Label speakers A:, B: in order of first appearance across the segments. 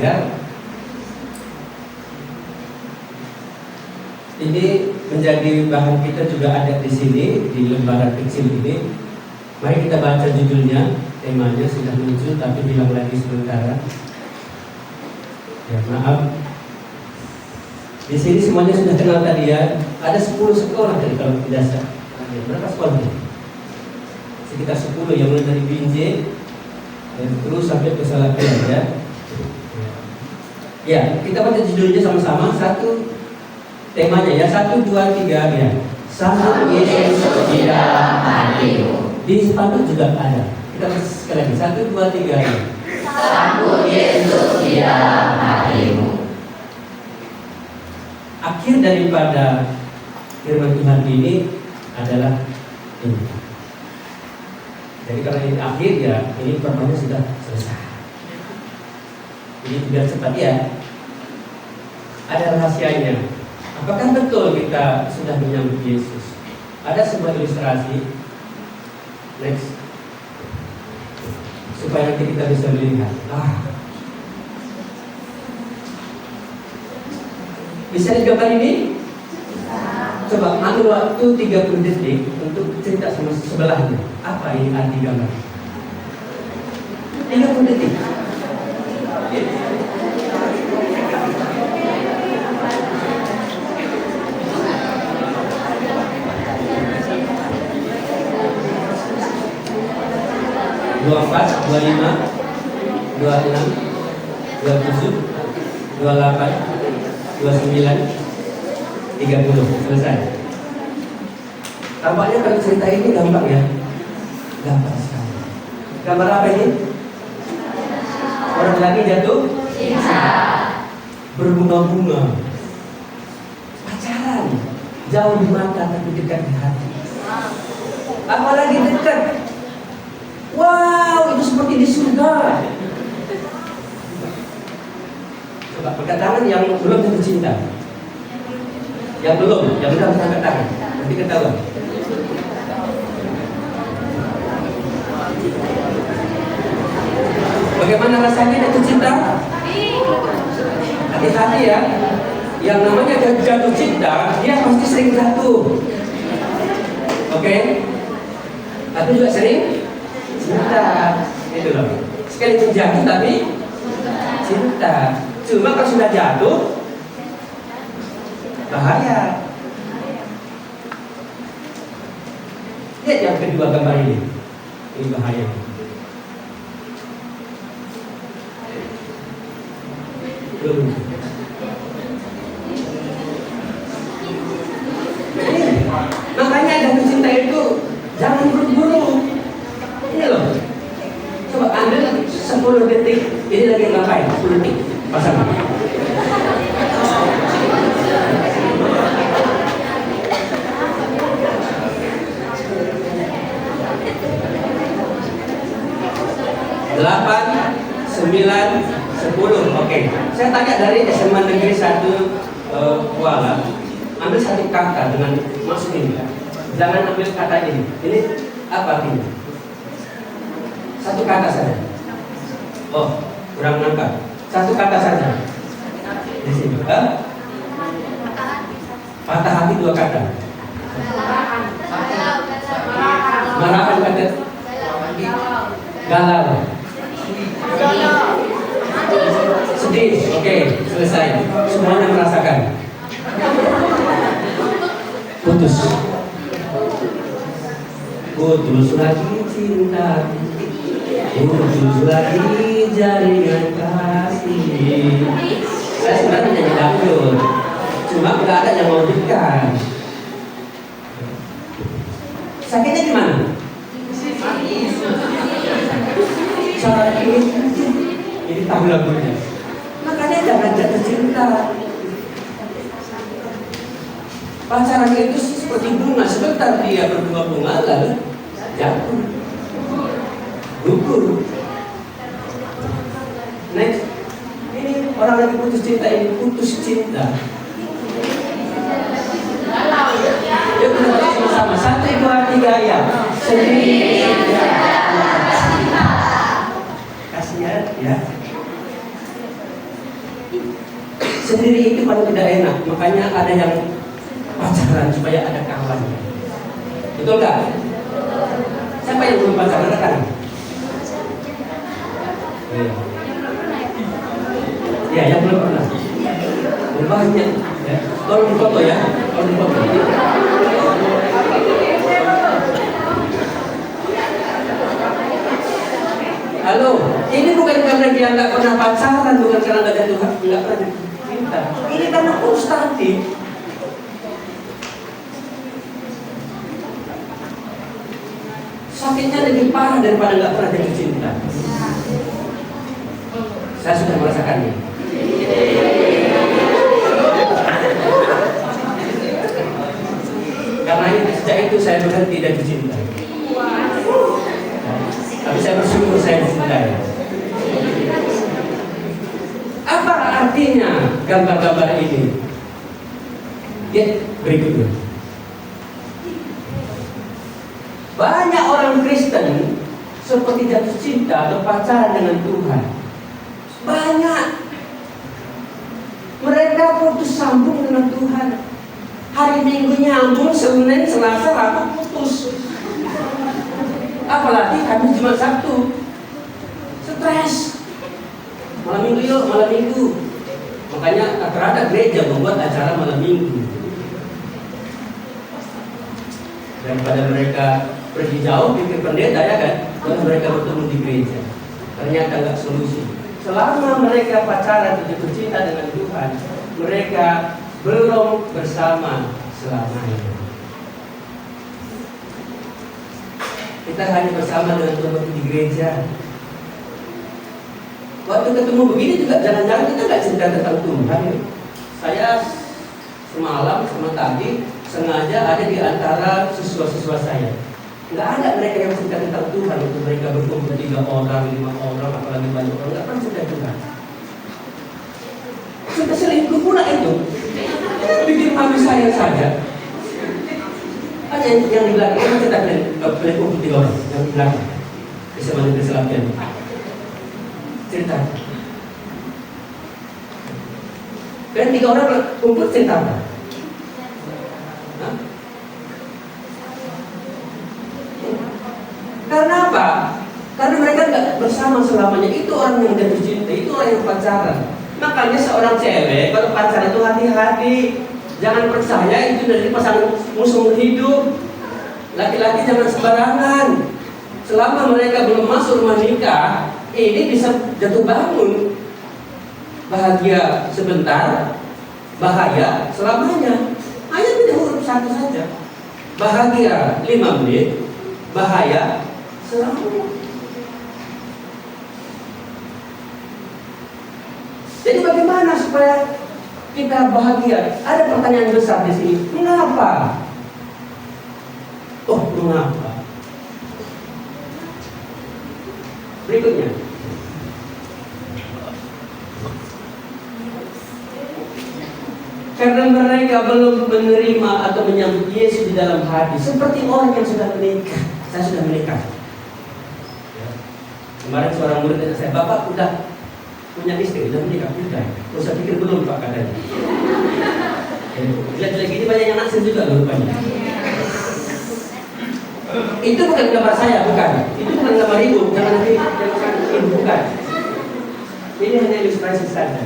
A: belajar. Ini menjadi bahan kita juga ada di sini di lembaran kecil ini. Mari kita baca judulnya, temanya sudah muncul tapi bilang lagi sementara. Ya maaf. Di sini semuanya sudah kenal tadi ya. Ada 10 sekolah tadi kalau tidak salah. Berapa sekolahnya? Sekitar 10 yang mulai dari Binjai dan terus sampai ke Salatiga ya. Ya, kita baca judulnya sama-sama. Satu temanya ya, 1, 2, 3 ya. Sambut Yesus di dalam hatimu. Di spanduk juga ada. Kita sekali lagi, 1, 2, 3 ya.
B: Sambut Yesus di dalam hatimu.
A: Akhir daripada firman Tuhan ini adalah ini. Jadi karena ini akhir ya, ini pertemuan sudah selesai. Jadi biar cepat ya. Ada rahasianya. Apakah betul kita sudah menyambut Yesus? Ada sebuah ilustrasi. Next. Supaya nanti kita bisa melihat. Bisa digambar ini? Coba ambil waktu 30 detik untuk cerita sama sebelahnya. Apa ini arti gambar? 30 detik. Dua 24, 25, 26, 27, 28, 29, 30. Selesai. Tampaknya kalau cerita ini gampang ya. Gampang sekali. Gambar apa ini? Orang lagi jatuh
B: Cinta.
A: berbunga-bunga, pacaran, jauh di mata tapi dekat di hati. Apalagi dekat. Wow, itu seperti di surga. Coba angkat tangan yang belum jatuh cinta. Yang belum angkat tangan. Nanti ketahuan. Bagaimana rasanya jatuh cinta? Hati-hati ya. Yang namanya jatuh cinta, dia pasti sering jatuh. Oke? Tapi juga sering cinta. Itu loh. Sekali jatuh tapi cinta. Cuma kalau sudah jatuh, bahaya. Lihat yang kedua gambar ini. Ini bahaya. Belum. Makanya jatuh cinta itu jangan buru-buru. Ini loh. Coba ambil 10 detik. Ini lagi ngapain? 10 detik. Pasang. Delapan, 9, 10. Oke. Saya tanya dari SMA Negeri 1 Kuala. Ambil satu kata dengan masukin. Jangan ambil kata ini. Ini apa artinya? Satu kata saja. Oh, kurang nangkap. Satu kata saja. Di sini. Patah hati 2 kata. Marahan kata. Galau. Sedih. Oke, selesai. Semuanya merasakan. Putus. Putus lagi cinta. Putus lagi jaringan kasih. Saya sebenarnya nyanyi dangdut, cuma nggak ada yang mau berikan. Sakitnya gimana? Sakit. Ini tahu lagunya. Makanya jangan jatuh cinta. Pacaran itu seperti bunga, sebentar dia berbunga-bunga lalu jatuh, gugur. Next, ini orang lagi putus cinta, ini putus cinta. Yuk kita baca sama-sama. 1, 2, 3 ya. Sedih. Kasihan ya. sendiri itu paling tidak enak. Makanya ada yang pacaran supaya ada kawan. Betul nggak? Siapa yang belum pacaran kan? Ya, yang belum pernah. Banyak. Ya. Tolong difoto ya. Tolong difoto. Halo, ini bukan karena dia nggak pernah pacaran, bukan karena nggak jatuh hati, nggak pernah cinta. Ini karena frustasi. Sakitnya lebih parah daripada nggak pernah jatuh cinta. Saya sudah merasakannya. Karena itu sejak itu saya berhenti jatuh cinta. Tapi saya bersyukur saya dicintai. Apa artinya gambar-gambar ini? Ya, berikutnya. Banyak orang Kristen seperti jatuh cinta atau pacaran dengan Tuhan. Banyak. Mereka putus sambung dengan Tuhan. Hari Minggu nyambung, Senin, Selasa, Rabu putus. Apalagi Kamis, Jumat, Sabtu. Stres. Malam Minggu yuk, malam Minggu. Makanya rata-rata gereja membuat acara malam Minggu. Daripada mereka pergi jauh, pikir pendeta ya kan, kalau mereka bertemu di gereja. Ternyata nggak solusi. Selama mereka pacaran atau bercinta dengan Tuhan, mereka belum bersama selamanya. Kita hanya bersama dengan Tuhan di gereja. Waktu ketemu begini juga jangan-jangan kita nggak cerita tentang Tuhan. Saya semalam sama tadi sengaja ada di antara siswa-siswa saya. Nggak ada mereka yang cerita tentang Tuhan. Untuk mereka berkumpul 3 orang, 5 orang, apalagi banyak orang, nggak pernah cerita Tuhan. Sudah selingkuh pula itu. Bikin mami saya saja. Hanya yang di belakang, yang cerita berkumpul 3 orang, yang di belakang. Bisa bantu keselapian. Cerita. Dan 3 orang kumpul cerita apa? Karena apa? Karena mereka nggak bersama selamanya. Itu orang yang jatuh cinta, itu orang yang pacaran. Makanya seorang cewek kalau pacaran itu hati-hati. Jangan percaya itu dari pasangan musuh hidup. Laki-laki jangan sembarangan. Selama mereka belum masuk rumah nikah, ini bisa jatuh bangun. Bahagia sebentar, bahaya selamanya. Hanya tidak huruf satu saja. Bahagia 5 menit, bahaya selamanya. Jadi bagaimana supaya kita bahagia? Ada pertanyaan besar di sini. Mengapa? Oh, mengapa? Berikutnya. Karena mereka belum menerima atau menyambut Yesus di dalam hati. Seperti orang yang sudah menikah. Saya sudah menikah. Ya. Kemarin seorang murid saya, Bapak udah punya istri, udah menikah? Udah. Gak usah pikir belum Pak katanya. Lihat-lihat gini banyak yang naksin juga loh rupanya. Itu bukan gambar saya, bukan. Itu bukan gambar ibu, jangan nanti ibu, bukan. Ini hanya ilustrasi saja.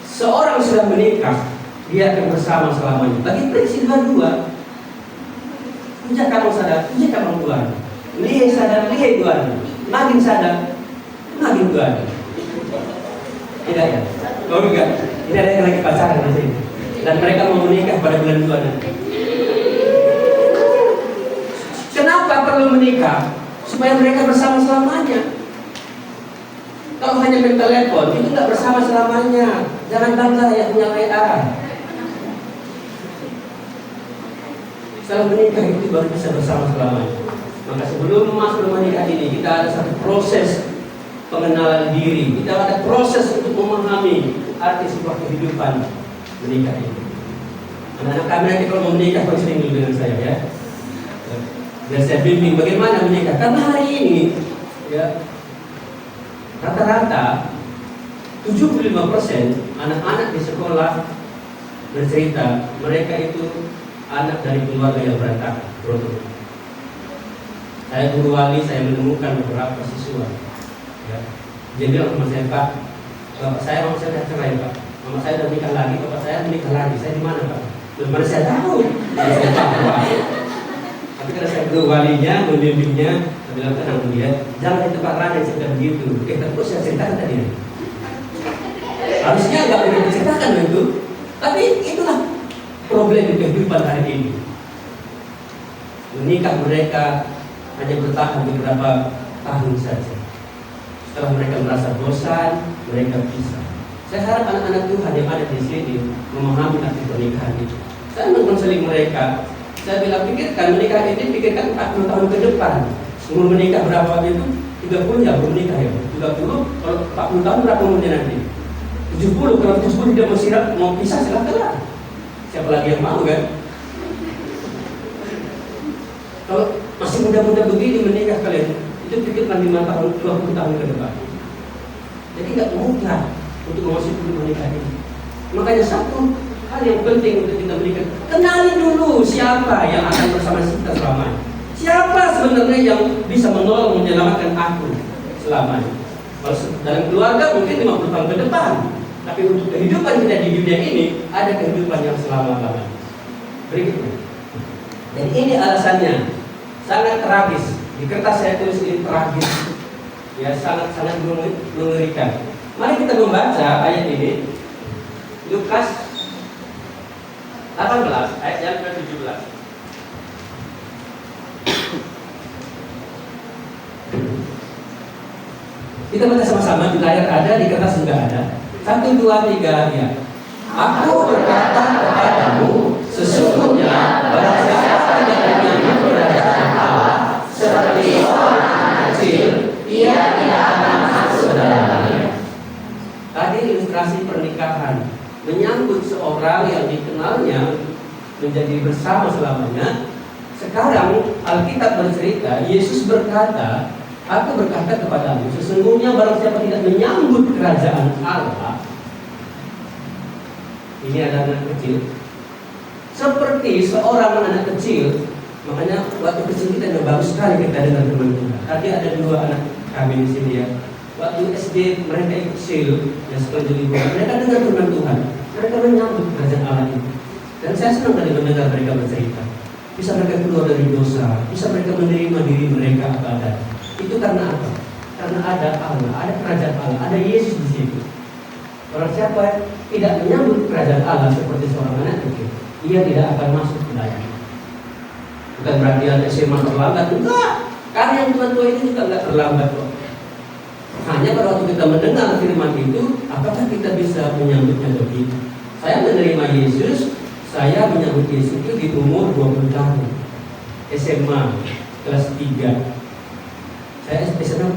A: Seorang sudah menikah, dia akan bersama selamanya. Bagi prinsip dua-dua, puja kamu sadar, puja kamu Tuhan. Lihat sadar, lihat Tuhan. Makin sadar, makin Tuhan. Tidak ya? Oh enggak. Ini ada yang lagi pacaran di sini. Dan mereka mau menikah pada bulan 2 nanti. Kenapa perlu menikah? Supaya mereka bersama selamanya. Kalau hanya main telepon, itu nggak bersama selamanya. Jangan bangga yang punya WA. Setelah menikah itu baru bisa bersama selamanya. Maka sebelum masuk rumah nikah ini, kita ada satu proses pengenalan diri. Kita ada proses untuk memahami arti sebuah kehidupan menikah ini. Anak-anak kami nanti kalau mau menikah konseling dulu dengan saya ya. Dan saya bimbing bagaimana menikah. Karena hari ini ya rata-rata 75% anak-anak di sekolah bercerita mereka itu anak dari keluarga yang berantakan. Saya guru wali, saya menemukan beberapa siswa. Ya. Dia bilang sama saya, Pak, bapak saya sudah cerai, Pak. Mama saya sudah menikah lagi, bapak saya menikah lagi. Saya di mana, Pak? Belum mana saya tahu. Saya tahu, Pak. Tapi karena saya guru walinya, membimbingnya, saya bilang tenang dia, jangan di tempat lain yang cerita begitu. Terus saya ceritakan tadi. Harusnya nggak boleh diceritakan itu, tapi itulah problem kehidupan hari ini. Menikah mereka hanya bertahan beberapa tahun saja. Setelah mereka merasa bosan, mereka pisah. Saya harap anak-anak Tuhan yang ada di sini memahami arti pernikahan itu. Saya mengonseling mereka. Saya bilang, pikirkan menikah ini, pikirkan 40 tahun ke depan. Umur menikah berapa waktu itu? 30 ya, belum menikah ya. 30, kalau 40 tahun berapa umurnya nanti? 70, kalau 70 dia mau pisah silahkanlah. Siapa lagi yang mau kan? Kalau masih muda-muda begini menikah kalian, itu pikirkan 5 tahun, 20 tahun ke depan. Jadi nggak mudah untuk memasuki menikah ini. Makanya satu hal yang penting untuk kita menikah, kenali dulu siapa yang akan bersama kita selamanya. Siapa sebenarnya yang bisa menolong menyelamatkan aku selamanya. Kalau dalam keluarga mungkin 50 tahun ke depan, tapi untuk kehidupan kita di dunia ini ada kehidupan yang selama-lamanya. Berikutnya. Dan ini alasannya sangat tragis. Di kertas saya tulis ini tragis. Ya, sangat mengerikan. Mari kita membaca ayat ini. Lukas 18 ayat yang ke-17. Kita baca sama-sama, di layar ada, di kertas juga ada. 1, 2, 3 ya. Aku berkata kepadamu, sesungguhnya barang siapa tidak menyambut kerajaan Allah seperti orang kecil, ia tidak akan masuk ke dalamnya. Tadi ilustrasi pernikahan, menyambut seorang yang dikenalnya menjadi bersama selamanya. Sekarang Alkitab bercerita, Yesus berkata, aku berkata kepadamu, sesungguhnya barang siapa tidak menyambut kerajaan Allah, ini ada anak kecil, seperti seorang anak kecil. Makanya waktu kecil kita udah bagus sekali kita dengar firman Tuhan. Tadi ada 2 anak kami di sini ya. Waktu SD mereka ikut SEAL yang sekolah di liburan, mereka dengar firman Tuhan, mereka menyambut kerajaan Allah itu. Dan saya senang tadi mendengar mereka bercerita. Bisa mereka keluar dari dosa, bisa mereka menerima diri mereka apa adanya. Itu karena apa? Karena ada Allah, ada kerajaan Allah, ada Yesus di situ. Orang siapa tidak menyambut kerajaan Allah seperti seorang anak kecil, ia tidak akan masuk ke dalamnya. Bukan berarti ada SMA terlambat, enggak. Karena yang tua-tua itu juga enggak terlambat kok. Hanya pada waktu kita mendengar firman itu, apakah kita bisa menyambutnya begitu? Saya menerima Yesus, saya menyambut Yesus itu di umur 20 tahun. SMA kelas 3. Saya SMA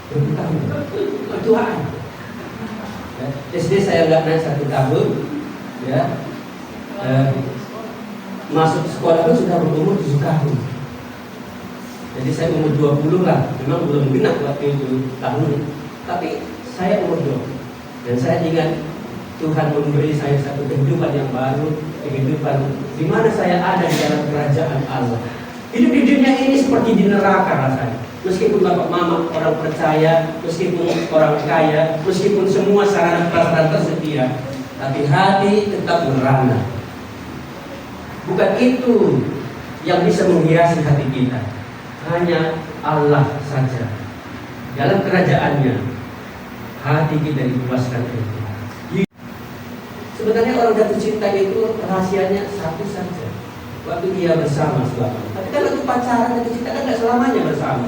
A: 20 tahun. Ketuaan. Ya, SD saya nggak naik 1 tahun, ya. Masuk sekolah pun sudah berumur 7 tahun. Jadi saya umur 20 lah, memang belum genap waktu itu tahun, tapi saya umur 20. Dan saya ingat Tuhan memberi saya satu kehidupan yang baru, kehidupan di mana saya ada di dalam kerajaan Allah. Hidup di dunia ini seperti di neraka rasanya. Meskipun bapak mama orang percaya, meskipun orang kaya, meskipun semua sarana prasarana tersedia, tapi hati tetap merana. Bukan itu yang bisa menghiasi hati kita, hanya Allah saja. Dalam kerajaannya, hati kita dipuaskan oleh Tuhan. Sebenarnya orang jatuh cinta itu rahasianya satu saja, waktu dia bersama selamanya. Tapi kan waktu pacaran jatuh cinta kan tidak selamanya bersama.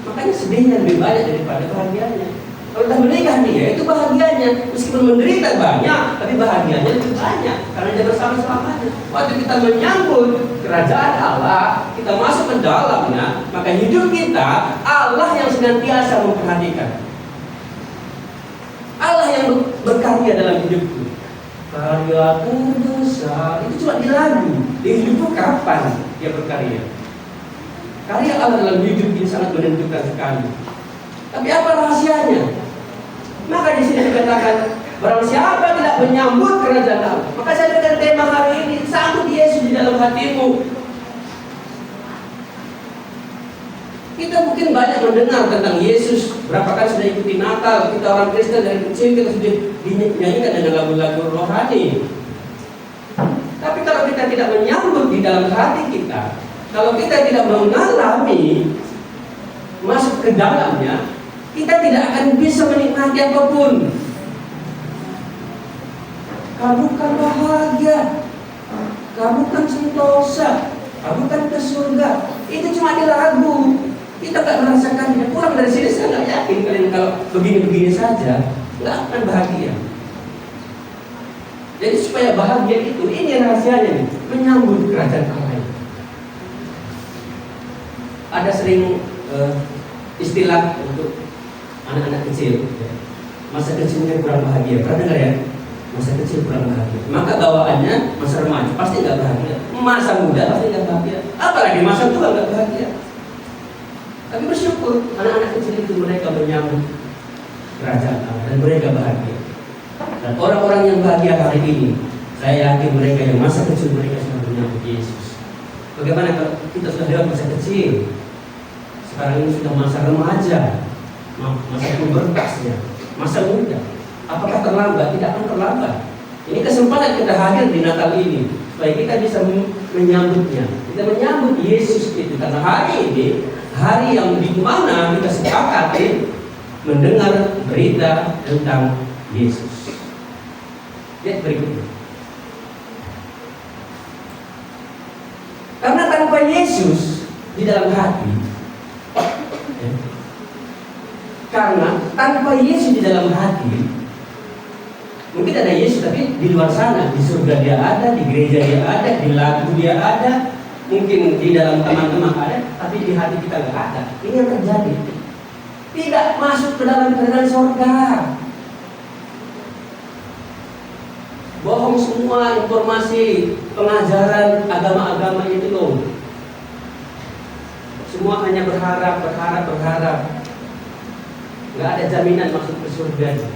A: Makanya sedihnya lebih banyak daripada bahagianya. Kalau sudah menikah dia, itu bahagianya. Meskipun menderita banyak, tapi bahagianya lebih banyak karena dia bersama selamanya. Waktu kita menyambut kerajaan Allah, kita masuk ke dalamnya, maka hidup kita Allah yang senantiasa memperhatikan. Allah yang berkarya dalam hidupku. Karya terbesar itu cuma di lagu. Di hidupku kapan dia berkarya? Karya Allah dalam hidup ini sangat menentukan sekali. Tapi apa rahasianya? Maka di sini dikatakan, barang siapa tidak menyambut kerajaan Allah. Maka saya dengan tema hari ini, sambut Yesus di dalam hatimu. Kita mungkin banyak mendengar tentang Yesus. Berapa kali sudah ikuti Natal. Kita orang Kristen dari kecil kita sudah dinyanyikan dengan lagu-lagu rohani. Tapi kalau kita tidak menyambut di dalam hati kita, kalau kita tidak mengalami masuk ke dalamnya, kita tidak akan bisa menikmati apapun. Kabukan bahagia, kabukan sentosa, kabukan ke surga. Itu cuma di lagu. Kita nggak merasakannya. Pulang dari sini saya nggak yakin kalian kalau begini-begini saja nggak akan bahagia. Jadi supaya bahagia itu, ini rahasianya nih, menyambut kerajaan Allah. Ada sering istilah untuk anak-anak kecil, masa kecilnya kurang bahagia. Pernah dengar ya? Masa kecil kurang bahagia. Maka bawaannya masa remaja pasti nggak bahagia, masa muda pasti nggak bahagia, apalagi masa tua nggak bahagia. Tapi bersyukur anak-anak kecil itu mereka menyambut kerajaan Allah dan mereka bahagia. Dan orang-orang yang bahagia hari ini, saya yakin mereka yang masa kecil mereka sudah menyambut Yesus. Bagaimana kalau kita sudah lewat masa kecil? Sekarang ini sudah masa remaja, masa pubertasnya, masa muda. Apakah terlambat? Tidak akan terlambat. Ini kesempatan kita hadir di Natal ini supaya kita bisa menyambutnya. Kita menyambut Yesus itu karena hari ini hari yang dimana kita sepakati mendengar berita tentang Yesus. Lihat berikutnya. Karena tanpa Yesus di dalam hati, karena tanpa Yesus di dalam hati, mungkin ada Yesus tapi di luar sana, di surga dia ada, di gereja dia ada, di lagu dia ada, mungkin di dalam teman-teman ada, tapi di hati kita nggak ada. Ini yang terjadi. Tidak masuk ke dalam kerajaan surga. Bohong semua informasi pengajaran agama-agama itu loh. Semua hanya berharap. Nggak ada jaminan masuk ke surga.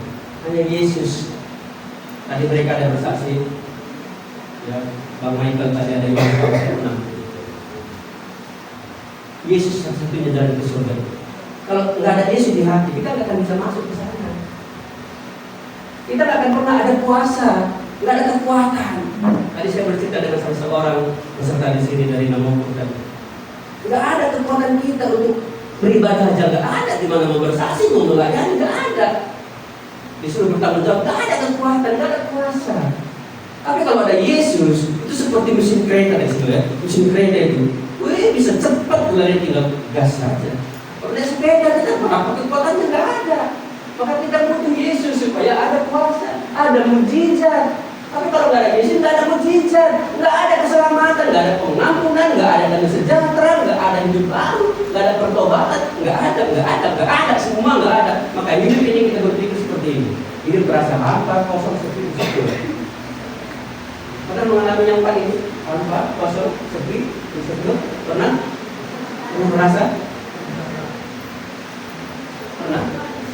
A: Hanya Yesus. Tadi mereka ada bersaksi. Ya, Bang Michael tadi ada yang bersaksi. Yesus satu-satunya jalan ke surga. Kalau nggak ada Yesus di hati, kita nggak akan bisa masuk ke sana. Kita nggak akan pernah ada puasa, nggak ada kekuatan. Tadi saya bercerita dengan salah seorang peserta di sini dari Nomor dan nggak ada kekuatan kita untuk beribadah aja, nggak ada. Di mana mau bersaksi, mau melayani, nggak ada. Disuruh bertanggung jawab, nggak ada kekuatan, nggak ada kuasa. Tapi kalau ada Yesus, itu seperti mesin kereta deh, ya. Mesin kereta itu, bisa cepat lari, tinggal gas saja. Kalau ada sepeda kita apa kekuatannya nggak ada. Maka kita butuh Yesus supaya ada kuasa, ada mujizat. Tapi kalau nggak ada Yesus, nggak ada mujizat, nggak ada keselamatan, nggak ada pengampunan, nggak ada damai sejahtera, nggak ada hidup baru, nggak ada pertobatan, nggak ada, semua nggak ada. Maka hidup ini kita berpikir seperti ini. Hidup berasa hampa, kosong, sepi, pernah mengalami yang paling hampa, kosong, sepi, pernah merasa? Pernah?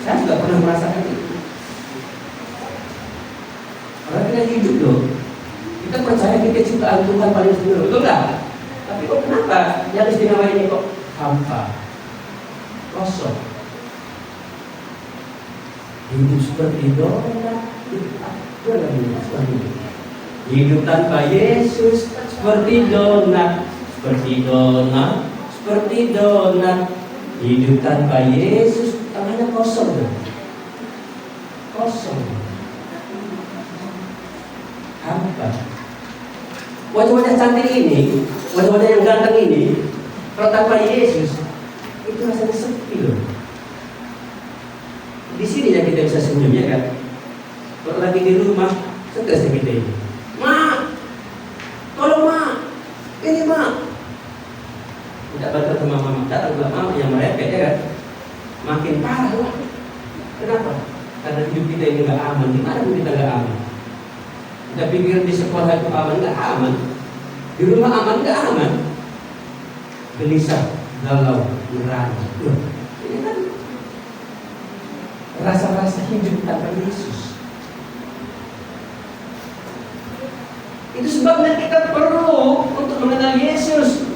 A: Saya juga pernah merasakan itu. Karena kita hidup loh, kita percaya kita ciptaan Tuhan paling istimewa, betul nggak? Tapi kok kenapa yang istimewa ini kok hampa, kosong? Hidup seperti donat, hidup tanpa Yesus seperti donat, hidup tanpa Yesus tangannya kosong, hampa. Wajah-wajah cantik ini, wajah-wajah yang ganteng ini, kalau tanpa Yesus itu rasanya sepi loh. Di sini ya kita bisa senyum, ya kan? Kalau lagi di rumah, stres kita ini. Ma, tolong ma, ini ma. Tidak bantu sama mama, datang ke mama yang merepet, ya kan? Makin parah lah. Kenapa? Karena hidup kita ini nggak aman. Di mana pun kita nggak aman. Kita pikir di sekolah itu aman, nggak aman. Di rumah aman, nggak aman. Gelisah, galau, merana. Ini kan rasa-rasa hidup tanpa Yesus. Itu sebabnya kita perlu untuk mengenal Yesus.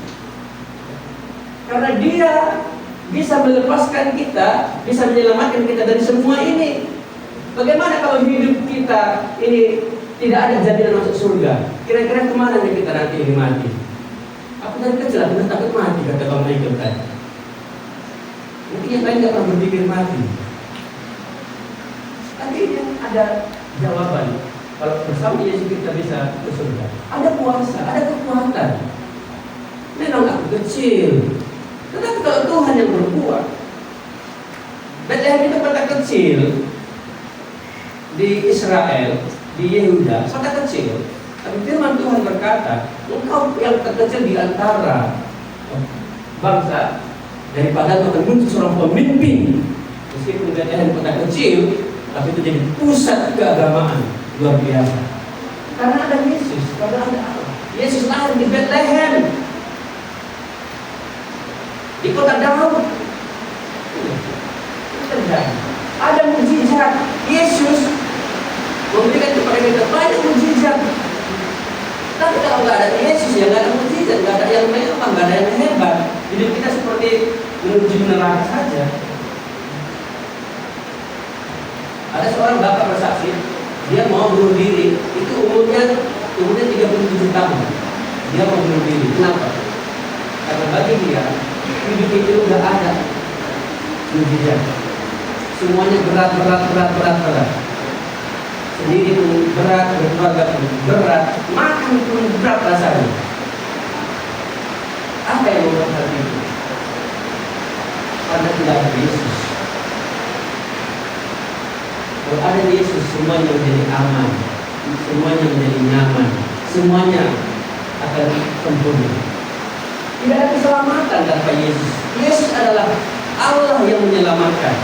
A: Karena Dia bisa melepaskan kita, bisa menyelamatkan kita dari semua ini. Bagaimana kalau hidup kita ini tidak ada jaminan masuk surga? Kira-kira kemana nih kita nanti ini mati? Aku dari kecil aku takut mati, kata Bang Michael tadi. Mungkin yang lain gak pernah berpikir mati. Tapi ini ada jawaban. Kalau bersama Yesus kita bisa ke surga. Ada kuasa, ada kekuatan. Memang aku kecil, tetapi kalau Tuhan yang berkuat. Bethlehem itu kota kecil di Israel, di Yehuda, kota kecil. Tapi firman Tuhan berkata, engkau yang terkecil di antara bangsa, daripada akan muncul seorang pemimpin. Meskipun Bethlehem kota kecil, tapi itu jadi pusat keagamaan luar biasa. Karena ada Yesus, karena ada Allah. Yesus lahir di Bethlehem, di kota Daud. Itu terjadi. Ada mukjizat. Yesus memberikan kepada kita banyak mukjizat. Tapi kalau nggak ada Yesus, ya nggak ada mukjizat, nggak ada yang mewah, nggak ada yang hebat. Hidup kita seperti menuju neraka saja. Ada seorang bapak bersaksi, dia mau bunuh diri. Itu umurnya 37 tahun. Dia mau bunuh diri. Kenapa? Karena bagi dia hidup itu udah ada mukjizat. Semuanya berat. Sendiri pun berat, berkeluarga pun berat, makan pun berat rasanya. Apa yang membuat hal itu? Karena tidak ada Yesus. Kalau ada Yesus, semuanya menjadi aman, semuanya menjadi nyaman, semuanya akan sempurna. Tidak ada keselamatan tanpa Yesus. Yesus adalah Allah yang menyelamatkan.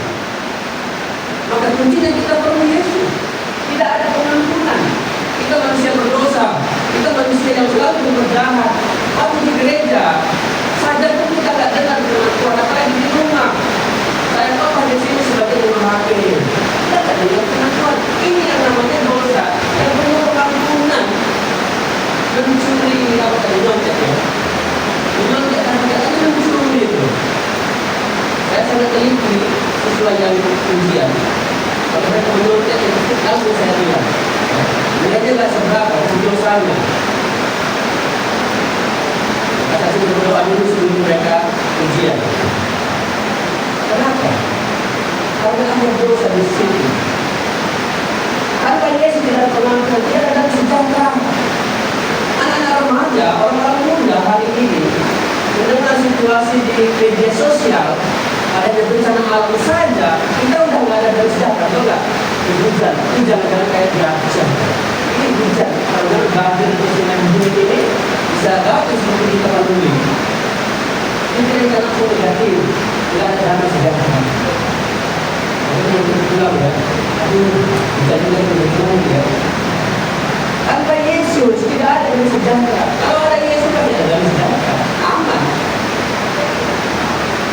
A: Maka kuncinya kita perlu Yesus. Tidak ada pengampunan. Kita manusia berdosa. Kita manusia yang selalu berjahat. Waktu di gereja saja pun kita tidak dengar dengan Tuhan, apalagi di rumah. Saya tahu di sini sebagai rumah hakim. Kita tidak dengar dengan Tuhan. Ini yang namanya dosa, yang perlu pengampunan. Mencuri apa tadi nyontek ya? Nyontek kadang-kadang mencuri itu. Saya sangat teliti sesuai yang ujian. Kalau mereka menyontek itu langsung saya bilang, mereka nggak seberapa dosanya. Maka saya berdoa dulu sebelum mereka ujian. Kenapa? Karena ada dosa di sini. Tanpa Yesus tidak pengampunan, dia ada sejahtera. Anak-anak remaja, orang-orang muda hari ini mendengar situasi di media sosial, adanya bencana alam saja, kita udah nggak ada dari sejahtera, betul nggak? Hujan, ini jangan-jangan kayak gajah. Ini hujan, karena banjir di sini ini bisa bagus seperti kita lalui. Ini rencana negatif, nggak ada dana sejahtera. Ini yang pulang ya, hujan juga ya. Tanpa Yesus tidak ada yang sejahtera. Kalau ada Yesus kan tidak ada yang sejahtera, aman.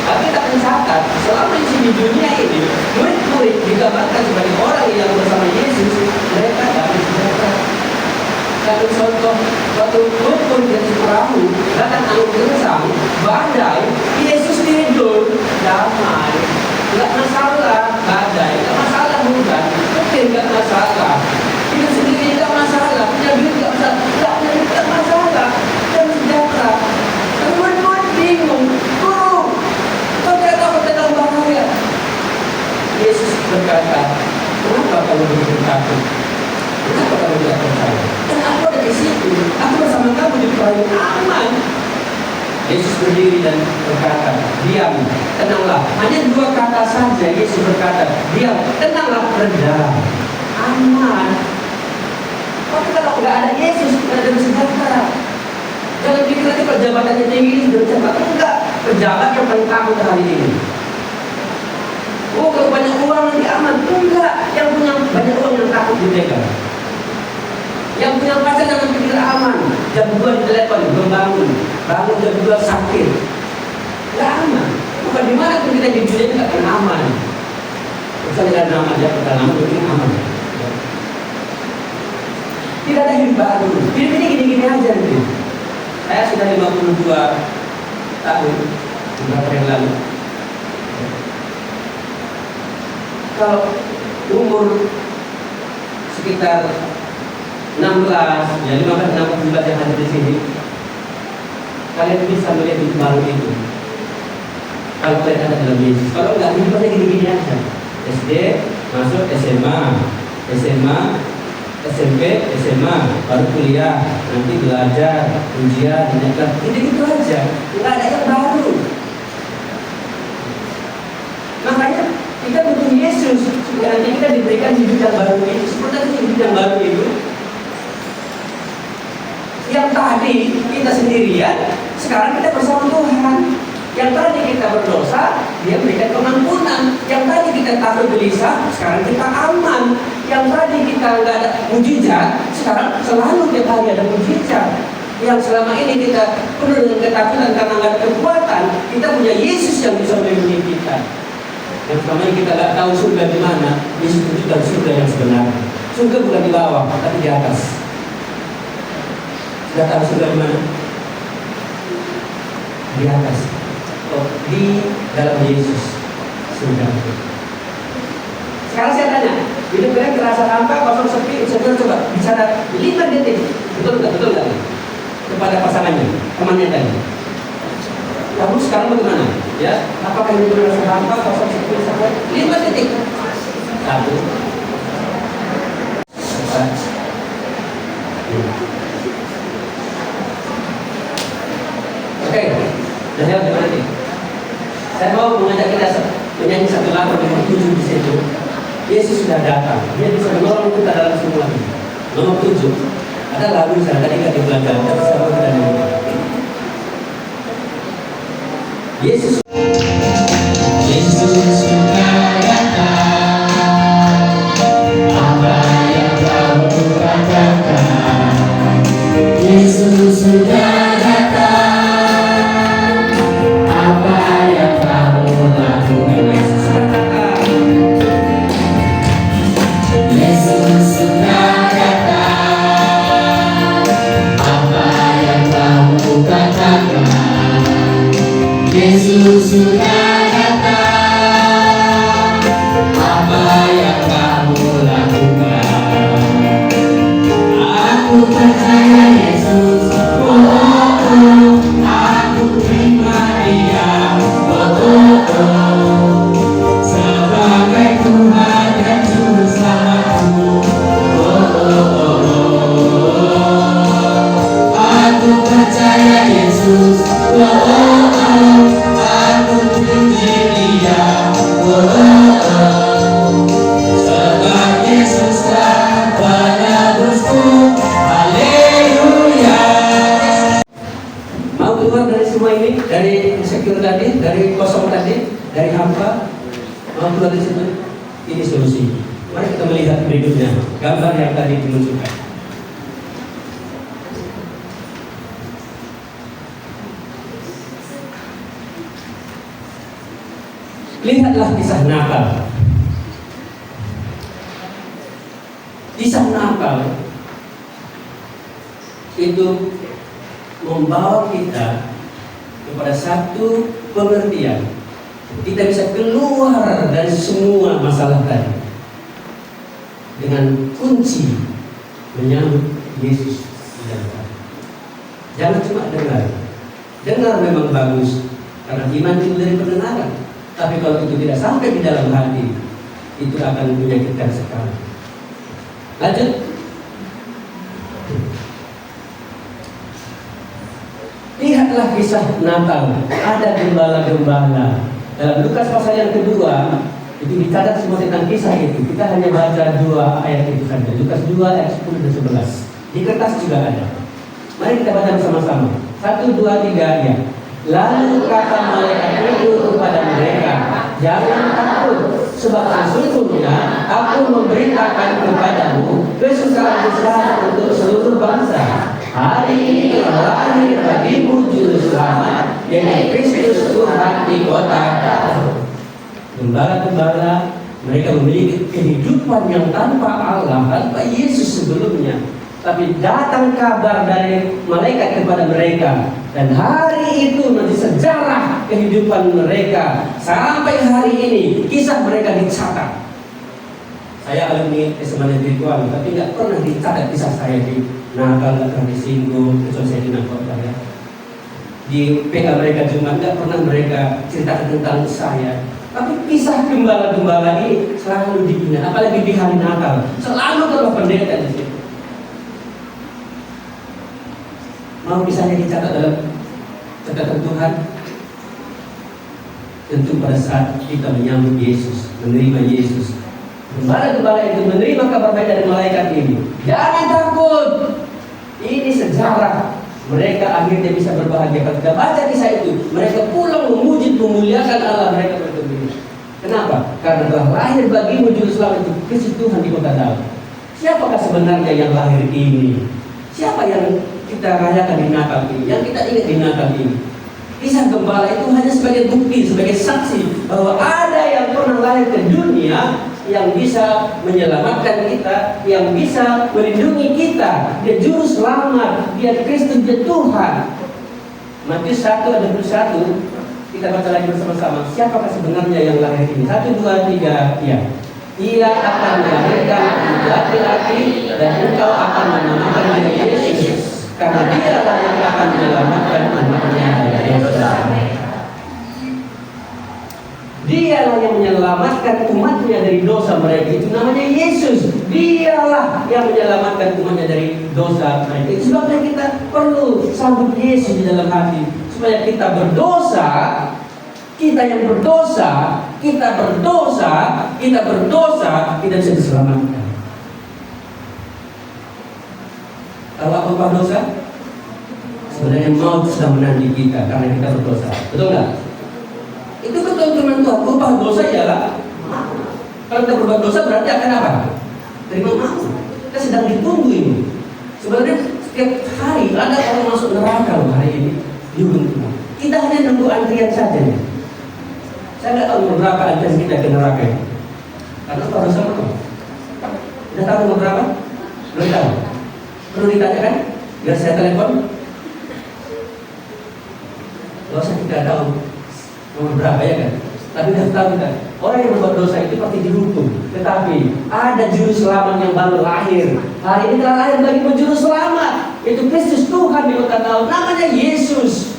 A: Tapi kita mencatat selama di dunia ini, murid-murid digambarkan sebagai orang yang bersama Yesus, mereka damai sejahtera. Satu contoh, waktu murid-murid dari perahu datang angin kencang, badai, Yesus tidur damai, nggak masalah badai, nggak masalah hujan, mungkin nggak masalah. Hidup sendiri nggak masalah, punya duit nggak masalah, nggak masalah, dan sejahtera. Tapi murid-murid bingung, tentang bahaya. Yesus berkata, kenapa kamu begitu takut? Kenapa kamu tidak percaya? Dan aku ada di situ, aku bersama kamu di perahu aman. Yesus berdiri dan berkata, diam, tenanglah. Hanya 2 kata saja Yesus berkata, diam, tenanglah, redam, aman. Tapi kalau nggak ada Yesus, tidak ada sejahtera. Jangan pikir nanti kalau jabatannya tinggi ini sudah berjabat. Enggak, pejabat yang paling takut hari ini. Oh, kalau banyak uang nanti aman. Enggak, yang punya banyak uang yang takut dipegang. Yang punya pacar jangan pikir aman. Jam 2 di telepon, belum bangun. Bangun jam 2 sakit. Enggak aman. Bukan di mana pun kita di dunia ini akan aman. Misalnya ada nama dia pertama itu aman. Tidak ada hidup baru. Hidup ini gini-gini aja gitu. Saya sudah 52 tahun beberapa yang lalu. Kalau umur sekitar 16, ya 15, 16 yang ada di sini, kalian bisa melihat hidup baru itu. Kalau kalian ada dalam Yesus, kalau enggak hidupnya gini-gini aja. SD, masuk SMA, SMP, SMA, baru kuliah, nanti belajar, ujian, gitu aja. Enggak ada yang baru. Makanya kita butuh Yesus supaya nanti kita diberikan hidup yang baru itu. Seperti hidup yang baru itu, yang tadi kita sendirian, sekarang kita bersama Tuhan. Yang tadi kita berdosa, Dia berikan pengampunan. Yang tadi kita takut gelisah, sekarang kita aman. Yang tadi kita nggak ada mujizat, sekarang selalu tiap hari ada mujizat. Yang selama ini kita penuh dengan ketakutan karena nggak ada kekuatan, kita punya Yesus yang bisa melindungi kita. Yang selama ini kita nggak tahu surga di mana, Yesus tunjukkan surga yang sebenarnya. Surga bukan di bawah, tapi di atas. Sudah tahu surga di mana? Di atas. Oh, di dalam Yesus surga. Sekarang saya tanya, hidup kalian terasa hampa, kosong, sepi, saya coba bicara 5 detik. Betul nggak? Kepada pasangannya, temannya tadi. Kamu sekarang bagaimana? Ya, apakah hidup terasa hampa, kosong, sepi, sampai 5 detik? 1. Oke, saya bagaimana nih? Saya mau mengajak kita menyanyi satu lagu nomor 7 di situ. Yesus sudah datang. Dia bisa menolong kita dalam semua ini. Nomor 7. Ada lagu saya tadi nggak dipelajari, tapi saya mau kita nyanyi. Yesus sudah datang. Apa yang kau katakan? Yesus sudah Yesus sudah datang. Apa yang kamu lakukan? Aku percaya Yesus. Oh, oh, oh. Aku terima Dia. Oh, oh, oh. Sebagai Tuhan dan Juru Selamatku. Oh, oh, oh. Aku percaya Yesus. Oh, oh. Dari insecure tadi, dari kosong tadi, dari hampa, mau keluar dari situ. Ini solusi. Mari kita melihat berikutnya gambar yang tadi dimunculkan. Lihatlah kisah Natal. Kisah Natal itu membawa kita kepada satu pengertian. Kita bisa keluar dari semua masalah tadi dengan kunci menyambut Yesus di dalam. Jangan cuma dengar. Dengar memang bagus karena iman itu dari pendengaran. Tapi kalau itu tidak sampai di dalam hati, itu akan menyakitkan sekali. Lanjut. Lihatlah kisah Natal. Ada gembala-gembala. Dalam Lukas pasal yang kedua, itu dicatat semua tentang kisah itu. Kita hanya baca 2 ayat itu saja. Lukas 2 ayat 10 dan 11. Di kertas juga ada. Mari kita baca bersama-sama. 1, 2, 3 ya. Lalu kata malaikat itu kepada mereka, jangan takut, sebab sesungguhnya aku memberitakan kepadamu kesukaan besar untuk seluruh bangsa. Hari ini telah lahir bagimu juru selamat, yaitu Kristus Tuhan di kota Daud. Gembala-gembala Mereka memiliki kehidupan yang tanpa Allah, tanpa Yesus sebelumnya. Tapi datang kabar dari malaikat kepada mereka, dan hari itu nanti sejarah kehidupan mereka sampai hari ini, kisah mereka dicatat. Saya alumni SMA Negeri Tuan, tapi nggak pernah dicatat kisah saya di Natal, nggak pernah disinggung, kecuali saya di Natal ya. Di PK mereka juga nggak pernah mereka ceritakan tentang saya. Tapi kisah gembala-gembala ini selalu diingat, apalagi di hari Natal, selalu terlalu pendeta di situ. Mau kisahnya dicatat dalam catatan Tuhan? Tentu pada saat kita menyambut Yesus, menerima Yesus. Gembala-gembala itu menerima kabar baik dari malaikat ini. Jangan takut. Ini sejarah. Mereka akhirnya bisa berbahagia. Kalau kita baca kisah itu, mereka pulang memuji, memuliakan Allah. Mereka bergembira. Kenapa? Karena telah lahir bagimu juru selamat itu Kristus Tuhan di kota Daud. Siapakah sebenarnya yang lahir ini? Siapa yang kita rayakan di Natal ini? Yang kita ingat di Natal ini? Kisah gembala itu hanya sebagai bukti, sebagai saksi bahwa ada yang pernah lahir ke dunia yang bisa menyelamatkan kita, yang bisa melindungi kita. Dia juru selamat, dia Kristus, dia Tuhan. Matius 1 ayat 21, kita baca lagi bersama-sama. Siapakah sebenarnya yang lahir ini? 1, 2, 3, ya. Ia akan melahirkan laki-laki dan engkau akan menamakan dia Yesus, karena dialah yang akan menyelamatkan umatnya dari dosa. Dialah yang menyelamatkan umatnya dari dosa mereka. Itu namanya Yesus. Dialah yang menyelamatkan umatnya dari dosa mereka. Itu sebabnya kita perlu sambut Yesus di dalam hati, supaya kita berdosa. Kita yang berdosa, kita bisa diselamatkan. Tahu apa upah dosa? Sebenarnya maut sedang menanti kita karena kita berdosa. Betul nggak? Itu betul firman Tuhan. Upah dosa ialah maut. Kalau kita berbuat dosa berarti akan apa? Terima maut. Kita sedang ditunggu ini. Sebenarnya setiap hari ada orang masuk neraka loh hari ini. Kita hanya nunggu antrian saja nih. Saya nggak tahu nomor berapa antrian kita ke neraka ini. Karena upah dosa maut. Udah tahu nomor berapa? Belum tahu. Perlu ditanyakan? Biar saya telepon. Gak usah kita tahu nomor berapa ya kan? Tapi kita tahu kita orang yang berbuat dosa itu pasti dihukum. Tetapi ada juru selamat yang baru lahir. Hari ini telah lahir bagi juru selamat, yaitu Kristus Tuhan di kota Daud. Namanya Yesus.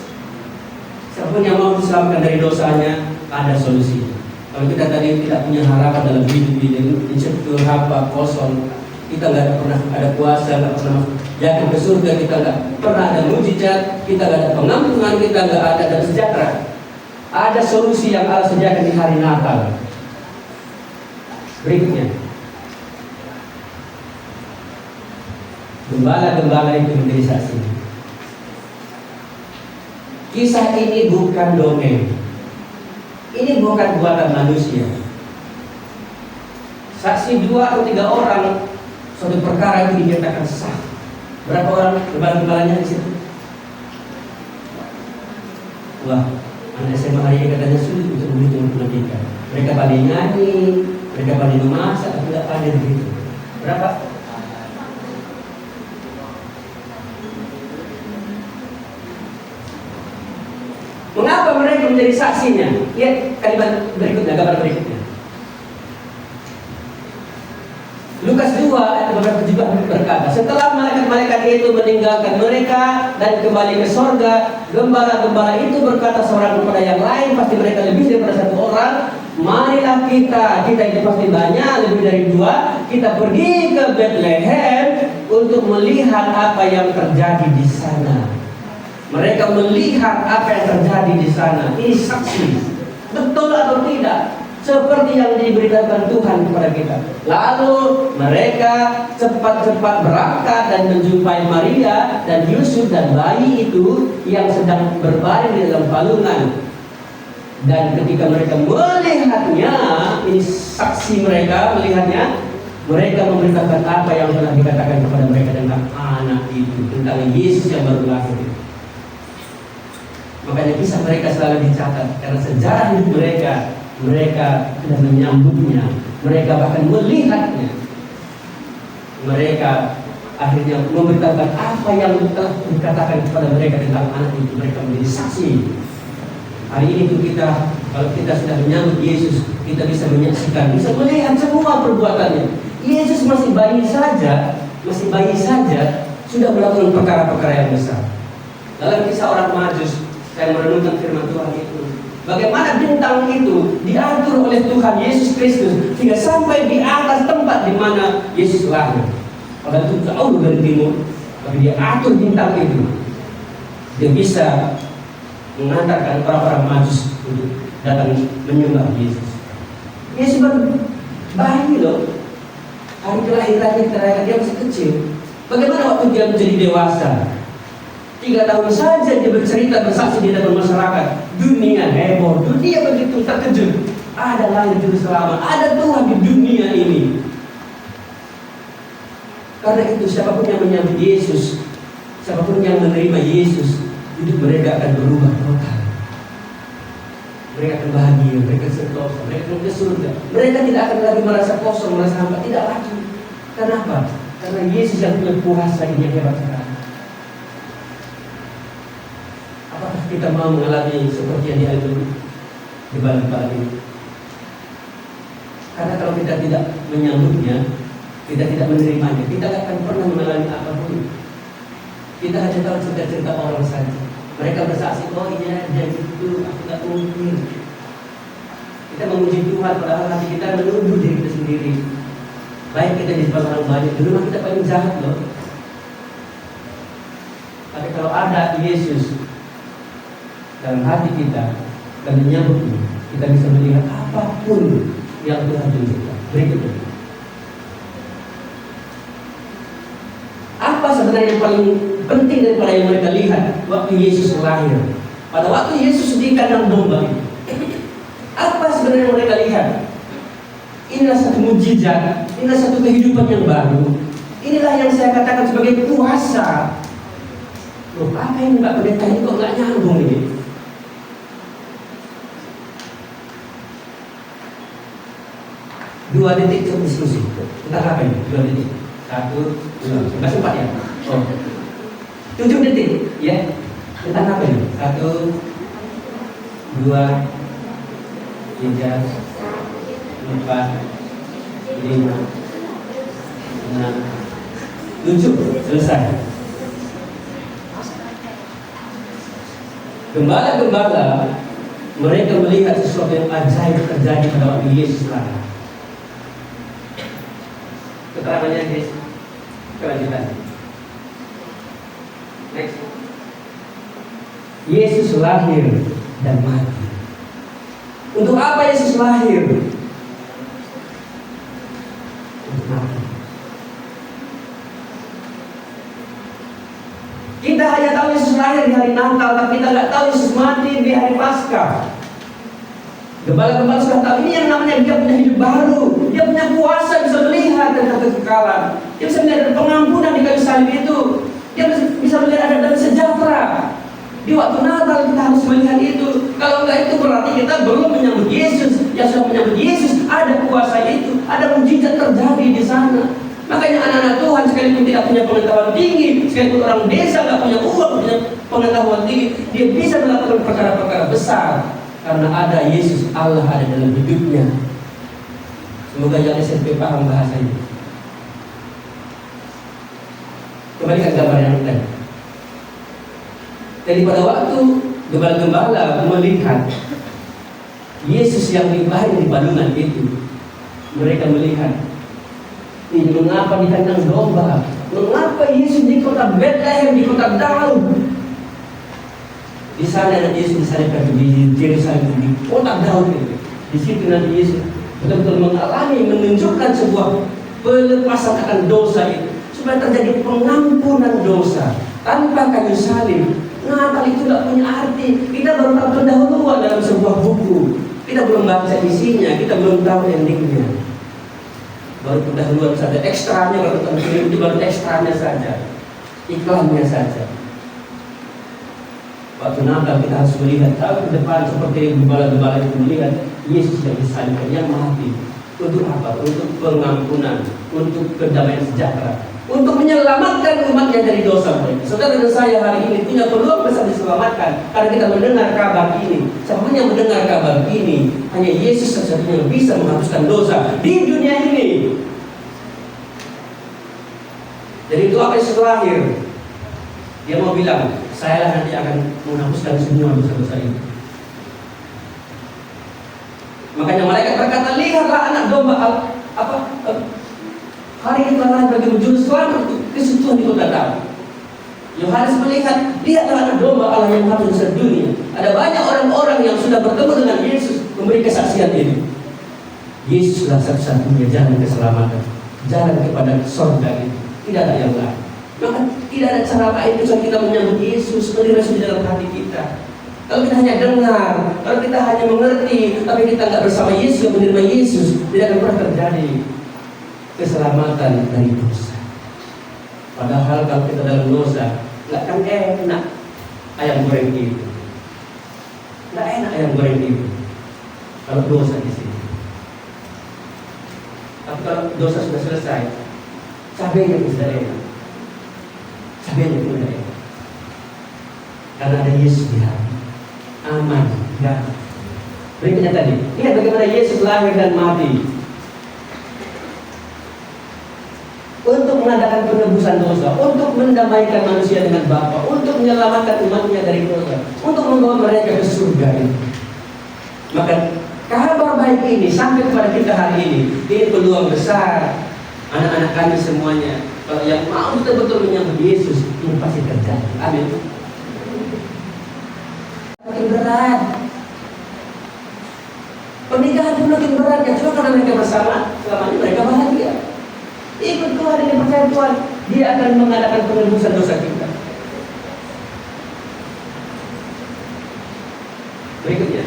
A: Siapa yang mau diselamatkan dari dosanya, ada solusi. Kalau kita tadi tidak punya harapan dalam hidup ini, insecure, hampa, kosong, kita nggak pernah ada kuasa, nggak pernah yakin ke surga, kita nggak pernah ada mujizat, kita nggak ada pengampunan, kita nggak ada dan sejahtera. Ada solusi yang Allah sediakan di hari Natal. Berikutnya, gembala-gembala itu menjadi saksi. Kisah ini bukan dongeng. Ini bukan buatan manusia. Saksi 2 atau 3 orang, suatu perkara itu dinyatakan sah. Berapa orang gembala-gembalanya di situ? Wah, anak SMA hari ini katanya sulit untuk menghitung pendidikan. Mereka pandai nyanyi, mereka pandai memasak, tapi tidak pandai begitu. Berapa? Mengapa mereka menjadi saksinya? Lihat kalimat berikutnya, gambar berikutnya. Lukas 2 ayat 17 berkata, setelah malaikat-malaikat itu meninggalkan mereka dan kembali ke sorga, gembala-gembala itu berkata seorang kepada yang lain, pasti mereka lebih daripada 1 orang, marilah kita itu pasti banyak, lebih dari 2, kita pergi ke Bethlehem untuk melihat apa yang terjadi di sana. Mereka melihat apa yang terjadi di sana. Ini saksi, betul atau tidak? Seperti yang diberitakan Tuhan kepada kita. Lalu mereka cepat-cepat berangkat dan menjumpai Maria dan Yusuf dan bayi itu yang sedang berbaring di dalam palungan. Dan ketika mereka melihatnya, ini saksi mereka melihatnya, mereka memberitakan apa yang telah dikatakan kepada mereka tentang anak itu, tentang Yesus yang baru lahir. Makanya kisah mereka selalu dicatat karena sejarah hidup mereka mereka sudah menyambutnya, mereka bahkan melihatnya. Mereka akhirnya memberitakan apa yang telah dikatakan kepada mereka tentang anak itu. Mereka menjadi saksi. Hari ini pun kita, kalau kita sudah menyambut Yesus, kita bisa menyaksikan, bisa melihat semua perbuatannya. Yesus masih bayi saja, sudah melakukan perkara-perkara yang besar. Dalam kisah orang Majus, saya merenungkan firman Tuhan itu, bagaimana bintang itu diatur oleh Tuhan Yesus Kristus hingga sampai di atas tempat di mana Yesus lahir. Padahal itu jauh dari timur, tapi dia atur bintang itu. Dia bisa mengantarkan orang-orang Majus untuk datang menyembah Yesus. Yesus baru bayi loh. Hari kelahirannya terakhir dia masih kecil. Bagaimana waktu dia menjadi dewasa? 3 tahun saja dia bercerita, bersaksi di depan masyarakat. Dunia heboh, dunia begitu terkejut. Ada lahir juru selamat, ada Tuhan di dunia ini. Karena itu siapapun yang menyambut Yesus, siapapun yang menerima Yesus, hidup mereka akan berubah total. Mereka akan bahagia, mereka sentosa, mereka akan ke surga. Mereka tidak akan lagi merasa kosong, merasa hampa, tidak lagi. Kenapa? Karena Yesus yang punya kuasa ini yang hebat sekali. Apakah kita mau mengalami seperti yang dialami di balik-balik ini? Karena kalau kita tidak menyambutnya, kita tidak menerimanya, kita tidak akan pernah mengalami apapun. Kita hanya tahu cerita-cerita orang saja. Mereka bersaksi, oh iya dia itu, aku tak mungkin. Kita memuji Tuhan, padahal hati kita menuduh diri kita sendiri. Baik kita di depan orang banyak, di rumah kita paling jahat loh. Tapi kalau ada Yesus dalam hati kita dan menyambutnya, kita bisa melihat apapun yang Tuhan tunjukkan. Berikutnya, apa sebenarnya yang paling penting daripada yang mereka lihat waktu Yesus lahir? Pada waktu Yesus di kandang domba, apa sebenarnya yang mereka lihat? Inilah satu mujizat, inilah satu kehidupan yang baru. Inilah yang saya katakan sebagai kuasa. Loh, apa yang Mbak Pendeta ini kok nggak nyambung ini? Dua detik untuk diskusi. Tentang apa ini? 2 detik. 1, 2, nggak sempat ya? Oh. 7 detik, ya. Tentang apa ini? 1, 2, 3, 4, 5, 6, 7. Selesai. Gembala-gembala mereka melihat sesuatu yang ajaib terjadi pada waktu Yesus lahir. Keterangannya guys, kelanjutan. Next. Yesus lahir dan mati. Untuk apa Yesus lahir? Untuk mati. Kita hanya tahu Yesus lahir di hari Natal, tapi kita nggak tahu Yesus mati di hari Paskah. Gembala-gembala sudah tahu ini yang namanya dia punya hidup baru. Dia punya kuasa, bisa melihat tentang kekekalan. Dia bisa melihat pengampunan di kayu salib itu. Dia bisa melihat ada damai sejahtera. Di waktu Natal kita harus melihat itu. Kalau enggak itu berarti kita belum menyambut Yesus. Yang sudah menyambut Yesus ada kuasa itu, ada mujizat terjadi di sana. Makanya anak-anak Tuhan sekalipun tidak punya pengetahuan tinggi, sekalipun orang desa nggak punya uang, punya pengetahuan tinggi, dia bisa melakukan perkara-perkara besar. Karena ada Yesus, Allah ada dalam hidupnya. Semoga yang SMP paham bahasa ini. Kembalikan gambar yang tadi. Jadi pada waktu gembala-gembala melihat Yesus yang dilahir di palungan itu, mereka melihat, ini mengapa di kandang domba? Mengapa Yesus di kota Bethlehem, di kota Daud? Di sana nanti Yesus disalibkan di Yerusalem, di kota Daud itu. Di situ nanti Yesus betul-betul mengalami, menunjukkan sebuah pelepasan akan dosa itu, supaya terjadi pengampunan dosa tanpa kayu salib. Natal itu tidak punya arti. Kita baru tahu pendahuluan dalam sebuah buku. Kita belum baca isinya, kita belum tahu endingnya. Baru pendahuluan saja, ekstranya kalau tentang film itu baru ekstranya saja, iklannya saja. Waktu Natal kita harus melihat tahu ke depan seperti gembala-gembala itu melihat Yesus yang disalibkan, yang mati. Untuk apa? Untuk pengampunan, untuk kedamaian sejahtera, untuk menyelamatkan umatnya dari dosa mereka. Saudara dan saya hari ini punya peluang besar diselamatkan karena kita mendengar kabar ini. Semuanya mendengar kabar ini. Hanya Yesus satu-satunya yang bisa menghapuskan dosa di dunia ini. Jadi itu apa Yesus lahir? Dia mau bilang, saya lah nanti akan menghapuskan semua dosa-dosa ini. Makanya malaikat berkata, lihatlah anak domba hari ini telah lahir bagi menjuru selamat kesucian di kota Daud. Yohanes melihat, lihatlah anak domba Allah yang menghapus dosa dunia. Ada banyak orang-orang yang sudah bertemu dengan Yesus memberi kesaksian ini. Yesuslah satu-satunya jalan keselamatan, jalan kepada surga itu. Tidak ada yang lain. Maka tidak ada cara lain kecuali kita menyambut Yesus, menerima di dalam hati kita. Kalau kita hanya dengar, kalau kita hanya mengerti, tapi kita tidak bersama Yesus, menerima Yesus, tidak akan pernah terjadi keselamatan dari dosa. Padahal kalau kita dalam dosa, nggak akan enak ayam goreng itu. Nggak enak ayam goreng itu kalau dosa di sini. Tapi kalau dosa sudah selesai, cabenya sudah enak. Cabenya sudah enak. Karena ada Yesus di hati. Aman, damai. Berikutnya tadi, lihat bagaimana Yesus lahir dan mati untuk mengadakan penebusan dosa, untuk mendamaikan manusia dengan Bapa, untuk menyelamatkan umatnya dari dosa, untuk membawa mereka ke surga ini. Maka kabar baik ini sampai kepada kita hari ini peluang besar. Anak-anak kami semuanya, kalau yang mau betul-betul menyambut Yesus, ini pasti terjadi. Amin. Makin berat. Pernikahan pun makin berat ya, cuma karena mereka bersama, selamanya mereka bahagia. Ikut Tuhan ini, percaya Tuhan, Dia akan mengadakan penebusan dosa kita. Berikutnya,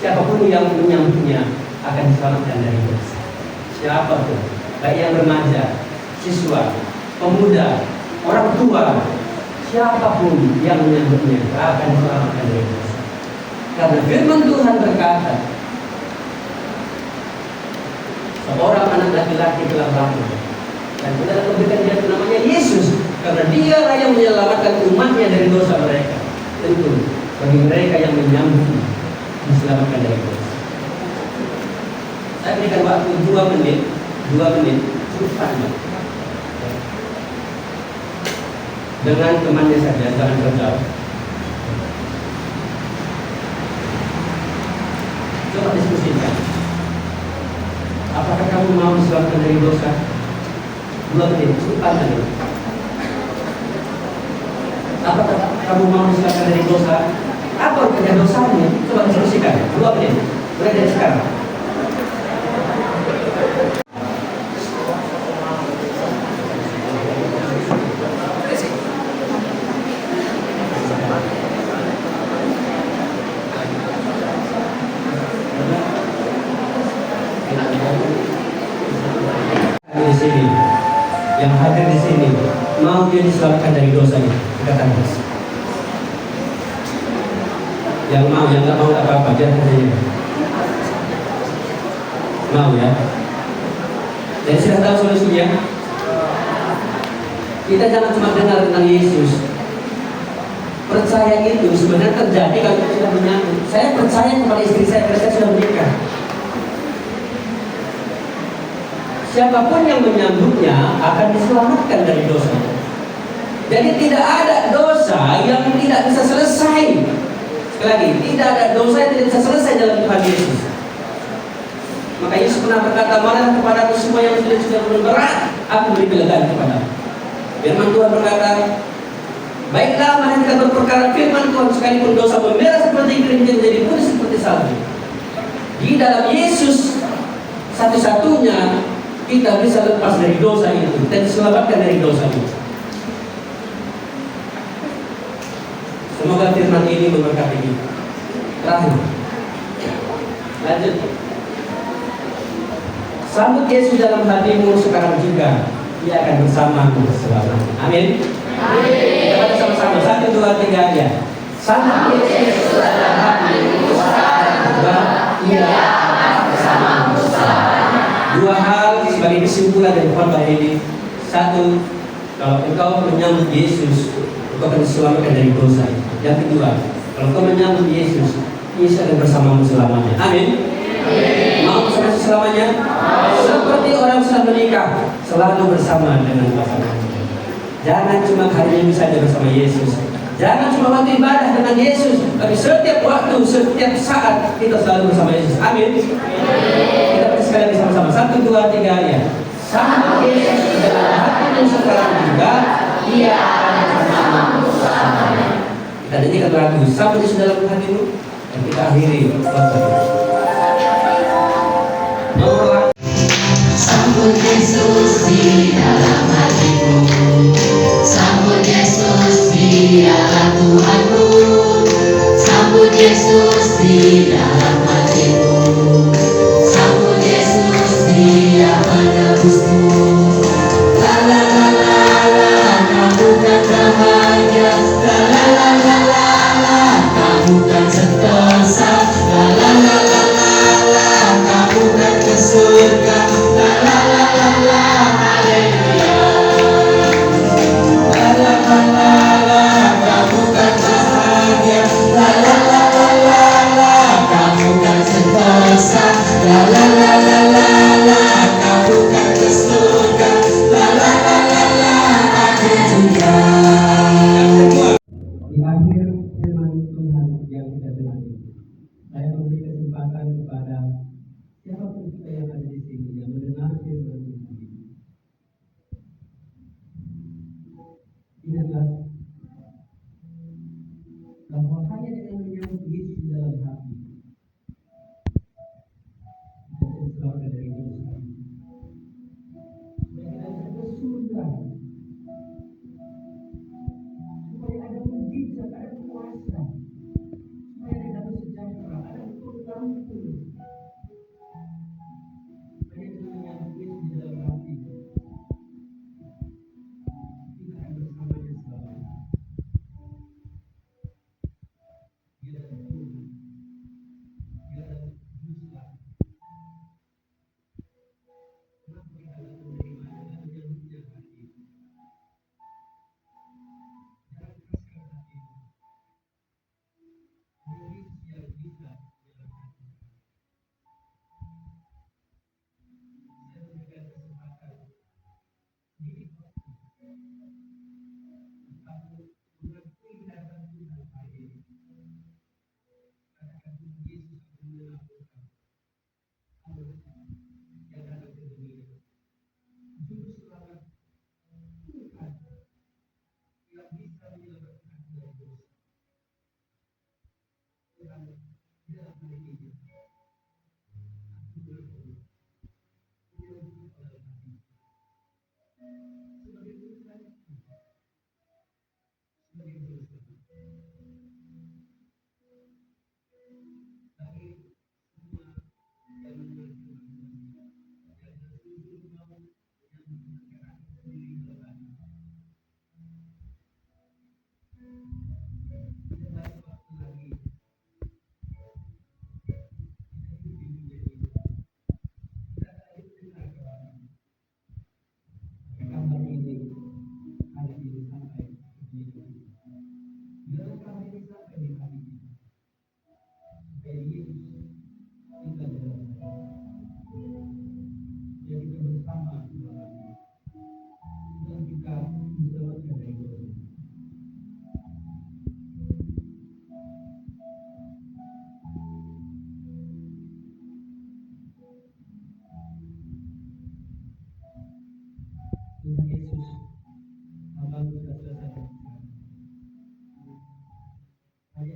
A: siapapun yang menyambutnya akan diselamatkan dari dosa. Siapapun, baik yang remaja, siswa, pemuda, orang tua, siapapun yang menyambutnya akan diselamatkan dari dosa. Karena firman Tuhan berkata, seorang anak laki-laki telah lahir dan kita memberikan dia namanya Yesus, karena Dia lah yang menyelamatkan umatnya dari dosa mereka. Tentu bagi mereka yang menyambutnya diselamatkan dari dosa. Saya berikan waktu 2 menit cukup panjang. Dengan temannya saja, jangan terjauh. Coba diskusikan. Apakah kamu mau diselamatkan dari dosa? 2 menit, cukup panjang. Apakah kamu mau diselamatkan dari dosa? Apa kerja dosanya? Coba diskusikan. 2 menit. Mulai dari sekarang. Di sini, yang hadir di sini, mau dia diselamatkan dari dosanya, katakan yes. Yang mau, yang nggak mau apa-apa, jangan saja. Mau ya. Jadi sudah tahu solusinya. Kita jangan cuma dengar tentang Yesus. Percaya itu sebenarnya terjadi kalau kita sudah menyambut. Saya percaya kepada istri saya karena saya sudah menikah. Siapapun yang menyambutnya akan diselamatkan dari dosa. Jadi tidak ada dosa yang tidak bisa selesai. Sekali lagi, tidak ada dosa yang tidak bisa selesai dalam Tuhan Yesus. Maka Yesus pernah berkata, marilah kepadaku semua yang sudah berat, aku beri kelegaan kepadamu. Firman Tuhan berkata, baiklah, mari kita berperkara firman Tuhan, sekalipun dosa memerah seperti gerinjal menjadi putih seperti salju. Di dalam Yesus satu-satunya kita bisa lepas dari dosa itu dan diselamatkan dari dosa itu. Semoga firman ini memberkati kita. Terakhir, lanjut. Sambut Yesus dalam hatimu sekarang juga. Dia akan bersamamu selamanya. Amin. Kita baca sama-sama. 1, 2, 3 aja. Sambut Yesus dalam hatimu saat berdoa, Ia akan bersamamu selamanya. Dua hal sebagai kesimpulan dari khotbah ini. 1, kalau engkau menyambut Yesus, engkau akan diselamatkan dari dosa. Yang kedua, kalau engkau menyambut Yesus, Yesus akan bersamamu selamanya. Amin. Mau bersama selamanya? Seperti orang sudah menikah, selalu bersama dengan pasangan. Jangan cuma hari ini saja bersama Yesus. Jangan cuma waktu ibadah dengan Yesus, tapi setiap waktu, setiap saat kita selalu bersama Yesus. Amin. Kita baca sekali lagi sama-sama. 1, 2, 3 ya. Sambut Yesus dalam hatimu sekarang juga, Ia akan bersamamu selamanya. Kita nyanyikan lagu Sambut Yesus dalam hatimu, dan kita akhiri khotbah.
B: Sambut Yesus di dalam hatimu, sambut Yesus Dialah Tuhanmu, sambut Yesus di dalam hatimu, sambut Yesus Dia penebusmu. La la la la la, kamu kan bahagia. La la la la la la, kamu kan sentosa. La la la la la la, kamu kan ke surga. La la la la la, haleluya. La la la la la, kamu kan bahagia. La la la la la la, kamu kan sentosa. La la la la la la, kamu kan ke surga. La la la la la, haleluya.
A: Di akhir firman Tuhan yang kita dengar, saya memberi kesempatan kepada siapapun kita yang ada di sini yang mendengar firman Tuhan. Ingatlah bahwa hanya dengan menyambut Yesus di dalam hati, kita bisa diselamatkan dari dosa. Supaya kita bisa ke surga. Supaya ada mujizat, ada kuasa. Supaya kita dapat sejahtera, ada keutamaan. Hanya dengan menyambut Yesus di dalam hati, kita akan bersamanya selamanya. Dia adalah Tuhan. Dia adalah dusta. Kenapa kita harus menerima dan menyambutnya hari ini? Jangan keraskan hati. Hanya Yesus yang bisa menyelamatkan. Saya memberikan kesempatan sedikit waktu untuk mengakui hadapan Tuhan hari ini. Katakan Tuhan Yesus, aku mengenalkan Hamba yang datang ke dunia. Juru selamat Tuhan yang bisa menyelamatkan aku dari dosa. Tuhan, dalam hari ini, aku berdoa, menyambut dalam hati. Sebagai urusan sebagai dosa. Tapi semua yang mendengar Tuhan, yang seluruh mau yang mendengar sendiri dalam hati. Tidak banyak waktu lagi. Kita hidup di dunia ini. Kita selalu dengar kawan. Kabar ini hari ini sampai di dunia. Dalam kabar ini sampai di hari ini. Supaya Yesus tinggal di dalam hati. Jadi kita bersama selamanya. Dan kita diselamatkan dari dosa. Tuhan Yesus, Hamba sudah selesai. Hanya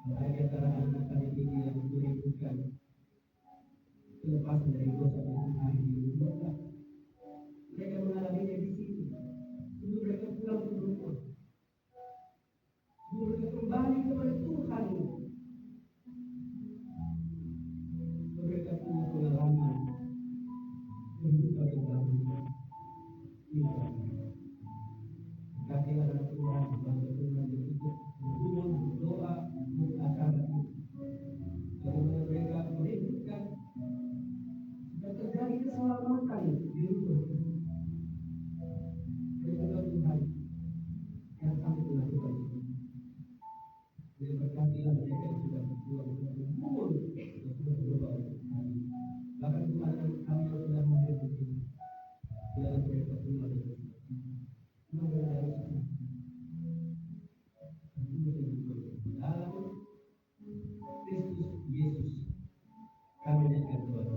A: Apalagi antara anak kami ini yang merindukan kelepasan dari dosa dan Tuhan ini. Mereka mengalaminya di sini. Sebelum mereka pulang ke rumah, sebelum mereka kembali kepada Tuhan, mereka punya pengalaman kehidupan yang baru. Katilah anak Tuhan, bangsa Tuhan yang ikut bergumul, berdoa, acara itu. Bagaimana mereka merindukan dan terjadi keselamatan di rumah. Mereka Tuhan yang sampai melakukan itu. Dan berkatilah mereka yang sudah berjuang, sudah bergumul, dan sudah berdoa untuk Tuhan. Bahkan Tuhan kami yang sudah hadir di sini, dalam mereka pulang dari sini. Mereka dari sini. Dalam Kristus Yesus kami jadikan Tuhan.